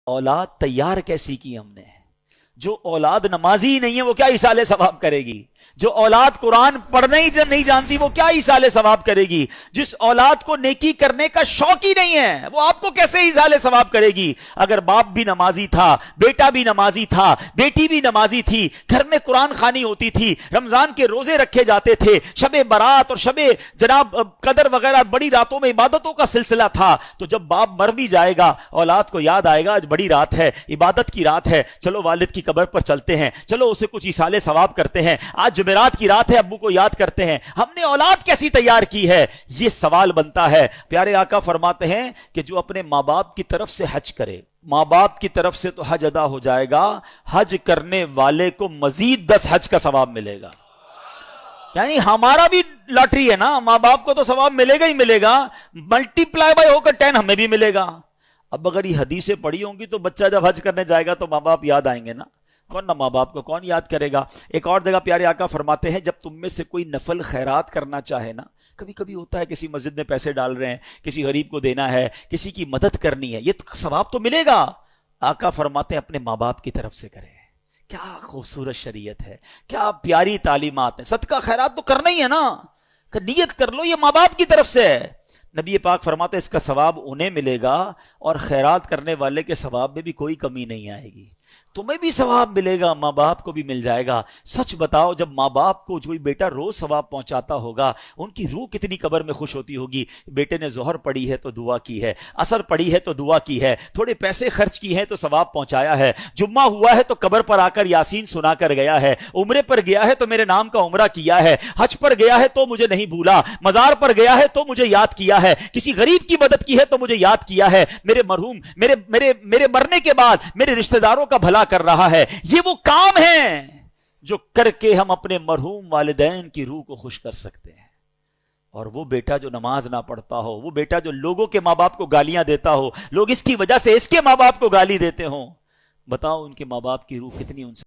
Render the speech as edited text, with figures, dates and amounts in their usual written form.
اولاد تیار کیسی کی ہم نے؟ جو اولاد نمازی ہی نہیں ہے وہ کیا ایصال ثواب کرے گی؟ جو اولاد قرآن پڑھنے ہی نہیں جانتی وہ کیا ایصال ثواب کرے گی؟ جس اولاد کو نیکی کرنے کا شوق ہی نہیں ہے وہ آپ کو کیسے ایصال ثواب کرے گی؟ اگر باپ بھی نمازی تھا، بیٹا بھی نمازی تھا، بیٹی بھی نمازی تھی، گھر میں قرآن خوانی ہوتی تھی، رمضان کے روزے رکھے جاتے تھے، شب برات اور شب جناب قدر وغیرہ بڑی راتوں میں عبادتوں کا سلسلہ تھا، تو جب باپ مر بھی جائے گا اولاد کو یاد آئے گا آج بڑی رات ہے، عبادت کی رات ہے، چلو والد کی قبر پر چلتے ہیں، چلو اسے کچھ ایصال ثواب کرتے ہیں، آج جمعرات کی رات ہے ابو کو یاد کرتے ہیں۔ ہم نے اولاد کیسی تیار کی ہے؟ یہ سوال بنتا ہے۔ پیارے آقا فرماتے ہیں کہ جو اپنے ماں باپ کی طرف سے حج کرے، ماں باپ کی طرف سے تو حج ادا ہو جائے گا، حج کرنے والے کو مزید 10 حج کا ثواب ملے گا۔ یعنی ہمارا بھی لاٹری ہے نا، ماں باپ کو تو ثواب ملے گا ہی ملے گا، ملٹی پلائی بائی ہو کر 10 ہمیں بھی ملے گا۔ اب اگر یہ حدیثیں پڑھی ہوں گی تو بچہ جب حج کرنے جائے گا تو ماں باپ یاد آئیں گے نا، ورنہ ماں باپ کو کون یاد کرے گا؟ ایک اور جگہ پیارے آقا فرماتے ہیں جب تم میں سے کوئی نفل خیرات کرنا چاہے نا، کبھی کبھی ہوتا ہے کسی مسجد میں پیسے ڈال رہے ہیں، کسی غریب کو دینا ہے، کسی کی مدد کرنی ہے، یہ ثواب تو ملے گا۔ آقا فرماتے ہیں اپنے ماں باپ کی طرف سے کرے۔ کیا خوبصورت شریعت ہے، کیا پیاری تعلیمات ہیں۔ صدقہ خیرات تو کرنا ہی ہے نا، کہ نیت کر لو یہ ماں باپ کی طرف سے ہے۔ نبی پاک فرماتے ہیں اس کا ثواب انہیں ملے گا اور خیرات کرنے والے کے ثواب میں بھی کوئی کمی نہیں آئے گی، تمہیں بھی ثواب ملے گا، ماں باپ کو بھی مل جائے گا۔ سچ بتاؤ جب ماں باپ کو کوئی بیٹا روز ثواب پہنچاتا ہوگا ان کی روح کتنی قبر میں خوش ہوتی ہوگی۔ بیٹے نے ظہر پڑھی ہے تو دعا کی ہے، عصر پڑھی ہے تو دعا کی ہے، تھوڑے پیسے خرچ کی ہیں تو ثواب پہنچایا ہے، جمعہ ہوا ہے تو قبر پر آ کر یاسین سنا کر گیا ہے، عمرے پر گیا ہے تو میرے نام کا عمرہ کیا ہے، حج پر گیا ہے تو مجھے نہیں بھولا، مزار پر گیا ہے تو مجھے یاد کیا ہے، کسی غریب کی مدد کی ہے تو مجھے یاد کیا ہے، میرے مرحوم میرے مرنے کے بعد میرے رشتہ داروں کا بھلا کر رہا ہے۔ یہ وہ کام ہیں جو کر کے ہم اپنے مرحوم والدین کی روح کو خوش کر سکتے ہیں۔ اور وہ بیٹا جو نماز نہ پڑھتا ہو، وہ بیٹا جو لوگوں کے ماں باپ کو گالیاں دیتا ہو، لوگ اس کی وجہ سے اس کے ماں باپ کو گالی دیتے ہوں، بتاؤ ان کے ماں باپ کی روح کتنی ان سے